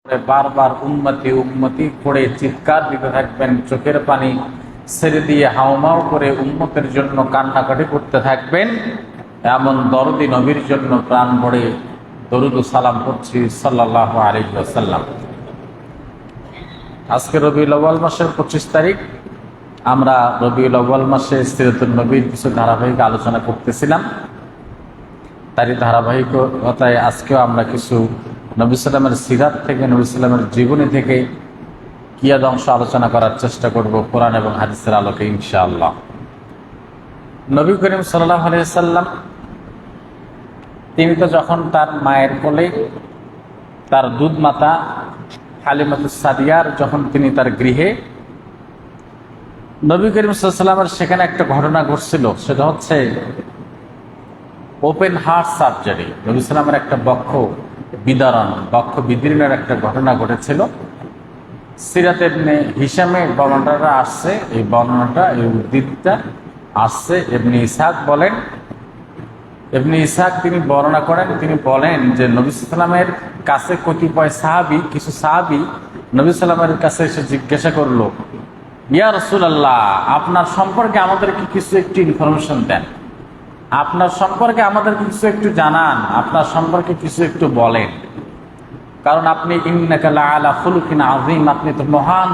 বারবার উম্মতি উম্মতি করে চিৎকার দিতে থাকবেন, চোখের পানি ছেড়ে দিয়ে হাউমাউ করে উম্মতের জন্য কান্নাকাটি করতে থাকবেন। এমন দরদি নবীর জন্য প্রাণ ভরে দরুদ ও সালাম করছি সাল্লাল্লাহু আলাইহি ওয়াসাল্লাম। আজকে রবিউল আউয়াল মাসের 25 তারিখ। আমরা রবিউল আউয়াল মাসে সিরাতুন নবীর কিছু ধারাবাহিক আলোচনা করতেছিলাম। তারই ধারাবাহিকতায় আজকেও আমরা কিছু নবী সাল্লামের সিরাত থেকে, নবী সাল্লামের জীবনী থেকে কিয়াদ অংশ আলোচনা করার চেষ্টা করব কোরআন এবং হাদিসের আলোকে ইনশাআল্লাহ। নবী করিম সাল্লাল্লাহু আলাইহি সাল্লাম তিনি তো যখন তার মায়ের কোলে, তার দুধ মাতা হালিমাতুস সাদিয়ার যখন তিনি তার গৃহে, নবী করিম সাল্লাল্লাহু আলাইহি সাল্লামের সেখানে একটা ঘটনা ঘটছিল। সেটা হচ্ছে ওপেন হার্ট সার্জারি। নবী সাল্লামের একটা বক্ষ বিদীর্ণের একটা ঘটনা ঘটেছিল। সিরাত ইবনে হিশামে বর্ণনাটা আসছে, এই উদ্ধৃতিটা আসছে ইবনে ইসহাক বলেন। ইবনে ইসহাক তিনি বর্ণনা করেন, তিনি বলেন যে নবী সাল্লামের কাছে কতিপয় কিছু সাহাবী নবী সাল্লামের কাছে এসে জিজ্ঞাসা করলো, ইয়া রাসূলুল্লাহ, আপনার সম্পর্কে আমাদেরকে কিছু একটু ইনফরমেশন দেন, আপনার সম্পর্কে আমাদের কিছু একটু জানান, আপনার সম্পর্কে কিছু একটু বলেন, কারণ আপনি ইন্নাকা লাআলা খুলুকিন আযীম, আপনি তো মহান